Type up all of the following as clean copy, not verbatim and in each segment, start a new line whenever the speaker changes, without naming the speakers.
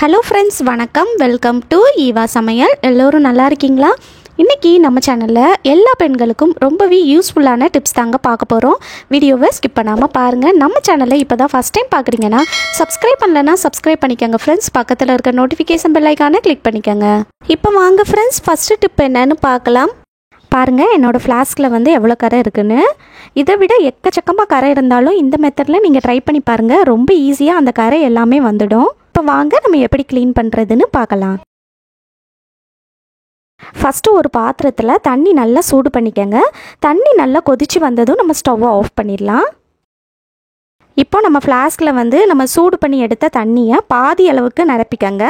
Hello friends, வணக்கம். Welcome to Eva சமையல். எல்லோரும் நல்லா இருக்கீங்களா? இன்றைக்கி நம்ம சேனலில் எல்லா பெண்களுக்கும் ரொம்பவே யூஸ்ஃபுல்லான டிப்ஸ் தாங்க பார்க்க போகிறோம். வீடியோவை ஸ்கிப் பண்ணாமல் பாருங்கள். நம்ம சேனலில் இப்போ தான் ஃபஸ்ட் டைம் பார்க்குறீங்கன்னா சப்ஸ்கிரைப் பண்ணலைன்னா சப்ஸ்கிரைப் பண்ணிக்கோங்க ஃப்ரெண்ட்ஸ். பக்கத்தில் இருக்க நோட்டிஃபிகேஷன் பெல் ஐக்கானை கிளிக் பண்ணிக்கோங்க. இப்போ வாங்க ஃப்ரெண்ட்ஸ், ஃபஸ்ட்டு டிப் என்னன்னு பார்க்கலாம். பாருங்கள், என்னோடய ஃப்ளாஸ்கில் வந்து எவ்வளோ கரை இருக்குன்னு. இதை விட எக்கச்சக்கமாக கரை இருந்தாலும் இந்த மெத்தடில் நீங்கள் ட்ரை பண்ணி பாருங்கள். ரொம்ப ஈஸியாக அந்த கரை எல்லாமே வந்துடும். இப்போ வாங்க நம்ம எப்படி க்ளீன் பண்ணுறதுன்னு பார்க்கலாம். ஃபஸ்ட்டு ஒரு பாத்திரத்தில் தண்ணி நல்லா சூடு பண்ணிக்கங்க. தண்ணி நல்லா கொதித்து வந்ததும் நம்ம ஸ்டவ்வை ஆஃப் பண்ணிடலாம். இப்போ நம்ம ஃப்ளாஸ்கில் வந்து நம்ம சூடு பண்ணி எடுத்த தண்ணியை பாதி அளவுக்கு நிரப்பிக்கங்க.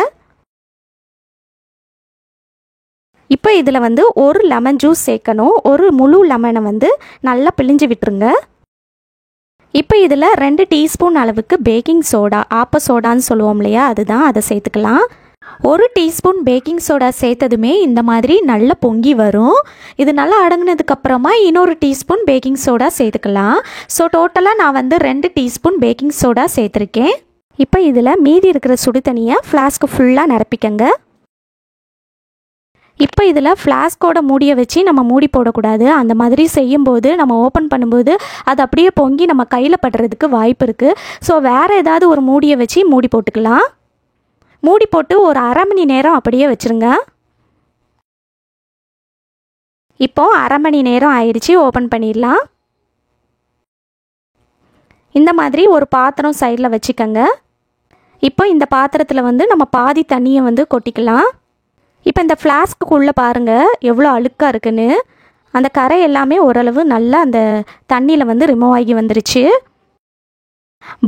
இப்போ இதில் வந்து ஒரு லெமன் ஜூஸ் சேர்க்கணும். ஒரு முழு லெமனை வந்து நல்லா பிழிஞ்சு விட்டுருங்க. இப்போ இதில் 2 டீஸ்பூன் அளவுக்கு பேக்கிங் சோடா, ஆப்ப சோடான்னு சொல்லுவோம் இல்லையா, அதுதான், அதை சேர்த்துக்கலாம். 1 டீஸ்பூன் பேக்கிங் சோடா சேர்த்ததுமே இந்த மாதிரி நல்லா பொங்கி வரும். இது நல்லா அடங்கினதுக்கப்புறமா இன்னொரு டீஸ்பூன் பேக்கிங் சோடா சேர்த்துக்கலாம். ஸோ டோட்டலாக நான் வந்து 2 டீஸ்பூன் பேக்கிங் சோடா சேர்த்துருக்கேன். இப்போ இதில் மீதி இருக்கிற சுடு தண்ணியை ஃப்ளாஸ்க்கு ஃபுல்லாக நிரப்பிக்கங்க. இப்போ இதில் ஃப்ளாஸ்கோட மூடியை வச்சு நம்ம மூடி போடக்கூடாது. அந்த மாதிரி செய்யும்போது நம்ம ஓப்பன் பண்ணும்போது அது அப்படியே பொங்கி நம்ம கையில் படுறதுக்கு வாய்ப்பு இருக்குது. ஸோ வேறு ஏதாவது ஒரு மூடியை வச்சு மூடி போட்டுக்கலாம். மூடி போட்டு ஒரு அரை மணி நேரம் அப்படியே வச்சுருங்க. இப்போது அரை மணி நேரம் ஆயிடுச்சு. ஓப்பன் பண்ணிடலாம். இந்த மாதிரி ஒரு பாத்திரம் சைடில் வச்சுக்கோங்க. இப்போ இந்த பாத்திரத்தில் வந்து நம்ம பாதி தண்ணியை வந்து கொட்டிக்கலாம். இப்போ இந்த ஃப்ளாஸ்க்குள்ளே பாருங்கள் எவ்வளோ அழுக்காக இருக்குன்னு. அந்த கரை எல்லாமே ஓரளவு நல்லா அந்த தண்ணியில் வந்து ரிமூவ் ஆகி வந்துருச்சு.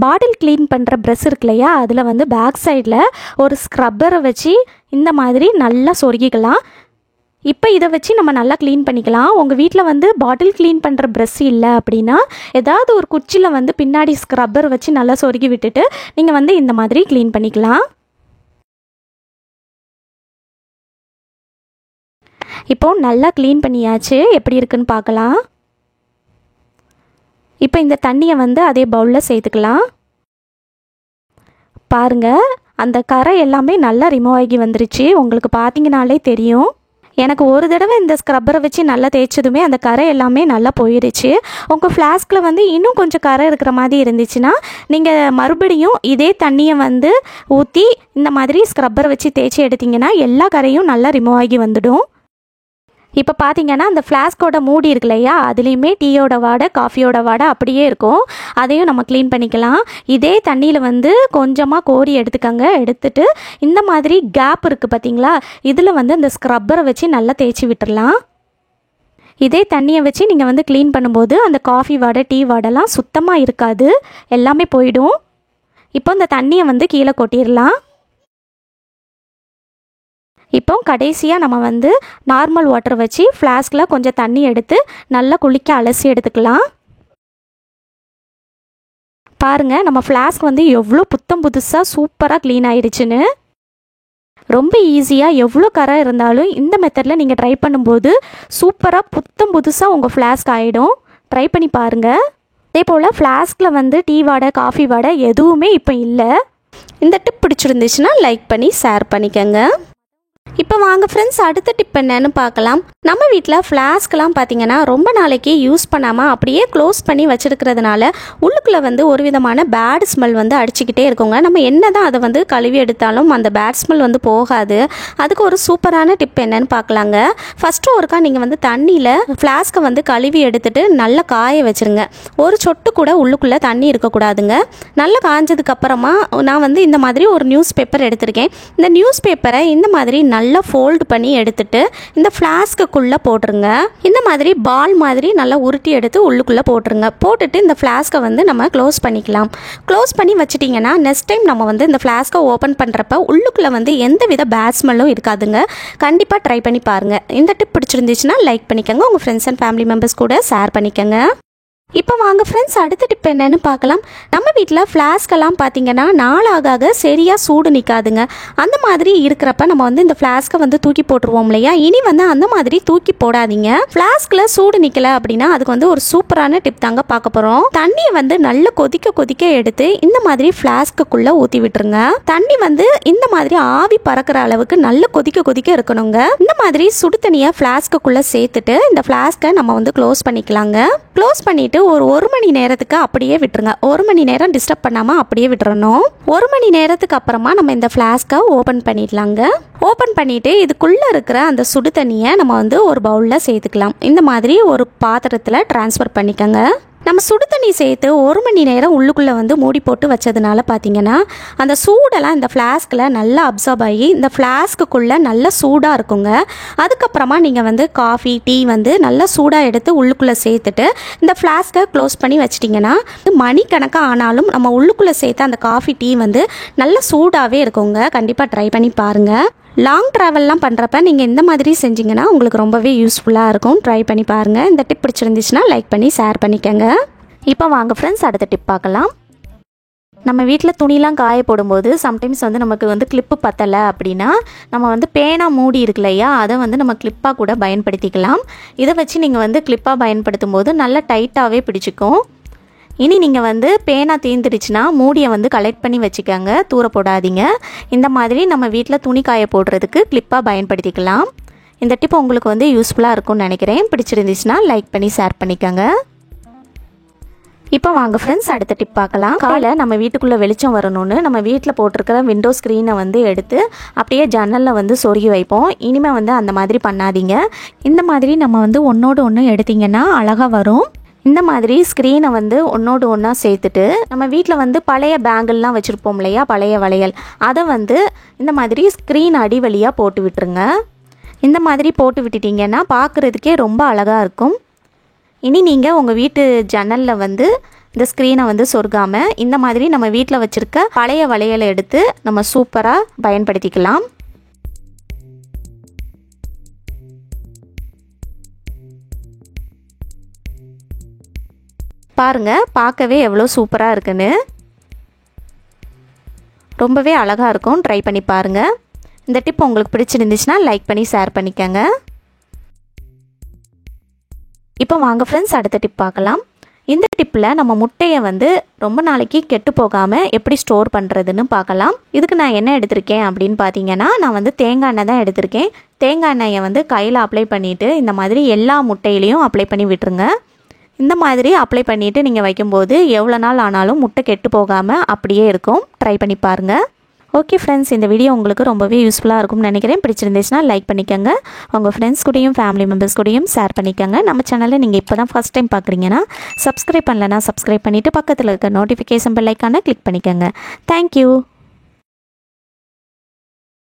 பாட்டில் க்ளீன் பண்ணுற ப்ரஷ் இருக்கு இல்லையா, அதில் வந்து பேக் சைடில் ஒரு ஸ்க்ரப்பரை வச்சு இந்த மாதிரி நல்லா சொருகிக்கலாம். இப்போ இதை வச்சு நம்ம நல்லா க்ளீன் பண்ணிக்கலாம். உங்கள் வீட்டில் வந்து பாட்டில் க்ளீன் பண்ணுற ப்ரஷ் இல்லை அப்படின்னா ஏதாவது ஒரு குச்சியில் வந்து பின்னாடி ஸ்க்ரப்பர் வச்சு நல்லா சொருகி விட்டுட்டு நீங்கள் வந்து இந்த மாதிரி க்ளீன் பண்ணிக்கலாம். இப்போது நல்லா க்ளீன் பண்ணியாச்சு. எப்படி இருக்குன்னு பார்க்கலாம். இப்போ இந்த தண்ணியை வந்து அதே பவுலில் சேர்த்துக்கலாம். பாருங்கள், அந்த கரை எல்லாமே நல்லா ரிமூவ் ஆகி வந்துருச்சு. உங்களுக்கு பார்த்தீங்கனாலே தெரியும். எனக்கு ஒரு தடவை இந்த ஸ்க்ரப்பரை வச்சு நல்லா தேய்ச்சதுமே அந்த கரை எல்லாமே நல்லா போயிடுச்சு. உங்கள் ஃப்ளாஸ்கில் வந்து இன்னும் கொஞ்சம் கரை இருக்கிற மாதிரி இருந்துச்சுன்னா நீங்கள் மறுபடியும் இதே தண்ணியை வந்து ஊற்றி இந்த மாதிரி ஸ்க்ரப்பரை வச்சு தேய்ச்சி எடுத்திங்கன்னா எல்லா கரையும் நல்லா ரிமூவ் ஆகி வந்துடும். இப்போ பார்த்தீங்கன்னா அந்த ஃப்ளாஸ்கோட மூடி இருக்கு இல்லையா, அதுலேயுமே டீயோட வாடை, காஃபியோட வாடை அப்படியே இருக்கும். அதையும் நம்ம க்ளீன் பண்ணிக்கலாம். இதே தண்ணியில் வந்து கொஞ்சமாக கோரி எடுத்துக்கோங்க. எடுத்துட்டு இந்த மாதிரி கேப் இருக்குது பார்த்தீங்களா, இதில் வந்து அந்த ஸ்க்ரப்பரை வச்சு நல்லா தேய்ச்சி விட்டுடலாம். இதே தண்ணியை வச்சு நீங்கள் வந்து க்ளீன் பண்ணும்போது அந்த காஃபி வாடை, டீ வாடைலாம் சுத்தமாக இருக்காது, எல்லாமே போயிடும். இப்போ இந்த தண்ணியை வந்து கீழே கொட்டிடலாம். இப்போ கடைசியாக நம்ம வந்து நார்மல் வாட்டர் வச்சு ஃப்ளாஸ்கில் கொஞ்சம் தண்ணி எடுத்து நல்லா குளிக்க அலசி எடுத்துக்கலாம். பாருங்கள், நம்ம ஃப்ளாஸ்க் வந்து எவ்வளோ புத்தம் புதுசாக சூப்பராக க்ளீன் ஆயிடுச்சுன்னு. ரொம்ப ஈஸியாக எவ்வளோ கரை இருந்தாலும் இந்த மெத்தடில் நீங்கள் ட்ரை பண்ணும்போது சூப்பராக புத்தம் புதுசாக உங்கள் ஃப்ளாஸ்க் ஆகிடும். ட்ரை பண்ணி பாருங்கள். அதே போல் ஃப்ளாஸ்கில் வந்து டீ வாடை, காஃபி வாடை எதுவுமே இப்போ இல்லை. இந்த டிப் பிடிச்சிருந்துச்சுன்னா லைக் பண்ணி ஷேர் பண்ணிக்கோங்க. இப்போ வாங்க ஃப்ரெண்ட்ஸ், அடுத்த டிப் என்னன்னு பார்க்கலாம். நம்ம வீட்டில் ஃப்ளாஸ்க்கெலாம் பார்த்தீங்கன்னா ரொம்ப நாளைக்கு யூஸ் பண்ணாமல் அப்படியே க்ளோஸ் பண்ணி வச்சுருக்கிறதுனால உள்ளுக்குள்ளே வந்து ஒரு விதமான பேட் ஸ்மெல் வந்து அடிச்சுக்கிட்டே இருக்குங்க. நம்ம என்ன தான் அதை வந்து கழுவி எடுத்தாலும் அந்த பேட் ஸ்மெல் வந்து போகாது. அதுக்கு ஒரு சூப்பரான டிப் என்னன்னு பார்க்கலாங்க. ஃபஸ்ட்டு ஒருக்கா நீங்கள் வந்து தண்ணியில் ஃப்ளாஸ்க்கை வந்து கழுவி எடுத்துகிட்டு நல்லா காய வச்சுருங்க. ஒரு சொட்டு கூட உள்ளுக்குள்ளே தண்ணி இருக்கக்கூடாதுங்க. நல்லா காஞ்சதுக்கப்புறமா நான் வந்து இந்த மாதிரி ஒரு நியூஸ் பேப்பர் எடுத்திருக்கேன். இந்த நியூஸ் பேப்பரை இந்த மாதிரி நல்லா ஃபோல்டு பண்ணி எடுத்துட்டு இந்த ஃப்ளாஸ்க்குள்ளே போட்டுருங்க. இந்த மாதிரி பால் மாதிரி நல்லா உருட்டி எடுத்து உள்ளுக்குள்ளே போட்டுருங்க. போட்டுட்டு இந்த ஃப்ளாஸ்க்கை வந்து நம்ம க்ளோஸ் பண்ணிக்கலாம். க்ளோஸ் பண்ணி வச்சுட்டிங்கன்னா நெக்ஸ்ட் டைம் நம்ம வந்து இந்த ஃப்ளாஸ்க்கை ஓப்பன் பண்ணுறப்ப உள்ளுக்குள்ளே வந்து எந்த வித பேட் ஸ்மெல்லும் இருக்காதுங்க. கண்டிப்பாக ட்ரை பண்ணி பாருங்கள். இந்த டிப் பிடிச்சிருந்துச்சுன்னா லைக் பண்ணிக்கோங்க. உங்கள் ஃப்ரெண்ட்ஸ் அண்ட் ஃபேமிலி மெம்பர்ஸ் கூட ஷேர் பண்ணிக்கோங்க. இப்போ வாங்க ஃப்ரெண்ட்ஸ், அடுத்த டிப் என்னன்னு பார்க்கலாம். நம்ம வீட்டில் ஃப்ளாஸ்கெல்லாம் பார்த்தீங்கன்னா நாளாக சரியாக சூடு நிற்காதுங்க. அந்த மாதிரி இருக்கிறப்ப நம்ம வந்து இந்த ஃப்ளாஸ்கை வந்து தூக்கி போட்டுருவோம் இல்லையா? இனி வந்து அந்த மாதிரி தூக்கி போடாதீங்க. ஃப்ளாஸ்கில் சூடு நிற்கல அப்படின்னா அதுக்கு வந்து ஒரு சூப்பரான டிப் தாங்க பார்க்க போகிறோம். தண்ணியை வந்து நல்லா கொதிக்க எடுத்து இந்த மாதிரி ஃப்ளாஸ்க்குள்ளே ஊற்றி விட்டுருங்க. தண்ணி வந்து இந்த மாதிரி ஆவி பறக்கிற அளவுக்கு நல்லா கொதிக்க இருக்கணுங்க. இந்த மாதிரி சுடு தண்ணியை ஃப்ளாஸ்க்குள்ளே சேர்த்துட்டு இந்த ஃப்ளாஸ்கை நம்ம வந்து க்ளோஸ் பண்ணிக்கலாங்க. க்ளோஸ் பண்ணிட்டு ஒரு மணி நேரத்துக்கு அப்படியே விட்டுருங்க. 1 மணி நேரம் டிஸ்டர்ப் பண்ணாமல் அப்படியே விட்டுறணும். 1 மணி நேரத்துக்கு அப்புறமா நம்ம இந்த ஃப்ளாஸ்கை ஓப்பன் பண்ணிடலாங்க. ஓப்பன் பண்ணிவிட்டு இதுக்குள்ளே இருக்கிற அந்த சுடு தண்ணியை நம்ம வந்து ஒரு பவுலில் சேர்த்துக்கலாம். இந்த மாதிரி ஒரு பாத்திரத்தில் ட்ரான்ஸ்ஃபர் பண்ணிக்கோங்க. நம்ம சுடு தண்ணி சேர்த்து 1 மணி நேரம் உள்ளுக்குள்ளே வந்து மூடி போட்டு வச்சதுனால பார்த்தீங்கன்னா அந்த சூடெல்லாம் இந்த ஃப்ளாஸ்கில் நல்லா அப்சார்ப் ஆகி இந்த ஃப்ளாஸ்க்குள்ளே நல்லா சூடாக இருக்குங்க. அதுக்கப்புறமா நீங்கள் வந்து காஃபி டீ வந்து நல்லா சூடாக எடுத்து உள்ளுக்குள்ளே சேர்த்துட்டு இந்த ஃப்ளாஸ்கை க்ளோஸ் பண்ணி வச்சிட்டிங்கன்னா மணிக்கணக்காக ஆனாலும் நம்ம உள்ளுக்குள்ளே சேர்த்து அந்த காஃபி டீ வந்து நல்லா சூடாகவே இருக்குங்க. கண்டிப்பாக ட்ரை பண்ணி பாருங்கள். லாங் ட்ராவல்லாம் பண்ணுறப்ப நீங்கள் இந்த மாதிரி செஞ்சிங்கன்னா உங்களுக்கு ரொம்பவே யூஸ்ஃபுல்லாக இருக்கும். ட்ரை பண்ணி பாருங்கள். இந்த டிப் பிடிச்சிருந்துச்சுன்னா லைக் பண்ணி ஷேர் பண்ணிக்கோங்க. இப்போ வாங்க ஃப்ரெண்ட்ஸ், அடுத்த டிப் பார்க்கலாம். நம்ம வீட்டில் துணிலாம் காய போடும்போது சம்டைம்ஸ் வந்து நமக்கு வந்து கிளிப்பு பத்தலை அப்படின்னா நம்ம வந்து பேனா மூடி இருக்கு இல்லையா, அதை வந்து நம்ம கிளிப்பாக கூட பயன்படுத்திக்கலாம். இதை வச்சு நீங்கள் வந்து கிளிப்பாக பயன்படுத்தும் போது நல்லா டைட்டாகவே பிடிச்சிக்கும். இனி நீங்கள் வந்து பேனா தீர்ந்துடுச்சுன்னா மூடியை வந்து கலெக்ட் பண்ணி வச்சுக்கோங்க, தூர போடாதீங்க. இந்த மாதிரி நம்ம வீட்டில் துணி காய போடுறதுக்கு கிளிப்பாக பயன்படுத்திக்கலாம். இந்த டிப் உங்களுக்கு வந்து யூஸ்ஃபுல்லாக இருக்கும்னு நினைக்கிறேன். பிடிச்சிருந்துச்சுன்னா லைக் பண்ணி ஷேர் பண்ணிக்கோங்க. இப்போ வாங்க ஃப்ரெண்ட்ஸ், அடுத்த டிப் பார்க்கலாம். காலையில் நம்ம வீட்டுக்குள்ளே வெளிச்சம் வரணும்னு நம்ம வீட்டில் போட்டிருக்கிற விண்டோ ஸ்க்ரீனை வந்து எடுத்து அப்படியே ஜன்னலில் வந்து சொருகி வைப்போம். இனிமேல் வந்து அந்த மாதிரி பண்ணாதீங்க. இந்த மாதிரி நம்ம வந்து ஒன்றோடு ஒன்று எடுத்திங்கன்னா அழகாக வரும். இந்த மாதிரி ஸ்க்ரீனை வந்து ஒன்றோடு ஒன்றா சேர்த்துட்டு நம்ம வீட்டில் வந்து பழைய பேங்கிள்லாம் வச்சுருப்போம் இல்லையா, பழைய வளையல், அதை வந்து இந்த மாதிரி ஸ்க்ரீன் அடி வழியாக போட்டு விட்டுருங்க. இந்த மாதிரி போட்டு விட்டுட்டிங்கன்னா பார்க்குறதுக்கே ரொம்ப அழகாக இருக்கும். இனி நீங்கள் உங்கள் வீட்டு ஜன்னலில் வந்து இந்த ஸ்க்ரீனை வந்து சொருகாமல் இந்த மாதிரி நம்ம வீட்டில் வச்சுருக்க பழைய வளையலை எடுத்து நம்ம சூப்பராக பயன்படுத்திக்கலாம். பாருங்கள், பார்க்கவே எவ்வளோ சூப்பராக இருக்குன்னு. ரொம்பவே அழகாக இருக்கும். ட்ரை பண்ணி பாருங்கள். இந்த டிப் உங்களுக்கு பிடிச்சிருந்துச்சுன்னா லைக் பண்ணி ஷேர் பண்ணிக்கோங்க. இப்போ வாங்க ஃப்ரெண்ட்ஸ், அடுத்த டிப் பார்க்கலாம். இந்த டிப்பில் நம்ம முட்டையை வந்து ரொம்ப நாளைக்கு கெட்டு போகாமல் எப்படி ஸ்டோர் பண்ணுறதுன்னு பார்க்கலாம். இதுக்கு நான் என்ன எடுத்திருக்கேன் அப்படின்னு பார்த்தீங்கன்னா, நான் வந்து தேங்காய் எண்ணெய் தான் எடுத்திருக்கேன். தேங்காய் எண்ணெயை வந்து கையில் அப்ளை பண்ணிவிட்டு இந்த மாதிரி எல்லா முட்டையிலையும் அப்ளை பண்ணி விட்டுருங்க. இந்த மாதிரி அப்ளை பண்ணிவிட்டு நீங்கள் வைக்கும்போது எவ்வளோ நாள் ஆனாலும் முட்டை கெட்டு போகாமல் அப்படியே இருக்கும். ட்ரை பண்ணி பாருங்கள். ஓகே ஃப்ரெண்ட்ஸ், இந்த வீடியோ உங்களுக்கு ரொம்பவே யூஸ்ஃபுல்லாக இருக்கும்னு நினைக்கிறேன். பிடிச்சிருந்துச்சுன்னா லைக் பண்ணிக்கோங்க. உங்கள் ஃப்ரெண்ட்ஸ் கூடயும் ஃபேமிலி மெம்பர்ஸ் கூடயும் ஷேர் பண்ணிக்கோங்க. நம்ம சேனலில் நீங்கள் இப்போ தான் ஃபஸ்ட் டைம் பார்க்குறீங்கன்னா சப்ஸ்கிரைப் பண்ணலன்னா சப்ஸ்கிரைப் பண்ணிவிட்டு பக்கத்தில் இருக்க நோட்டிஃபிகேஷன் பெல் ஐக்கானை கிளிக் பண்ணிக்கோங்க. தேங்க்யூ.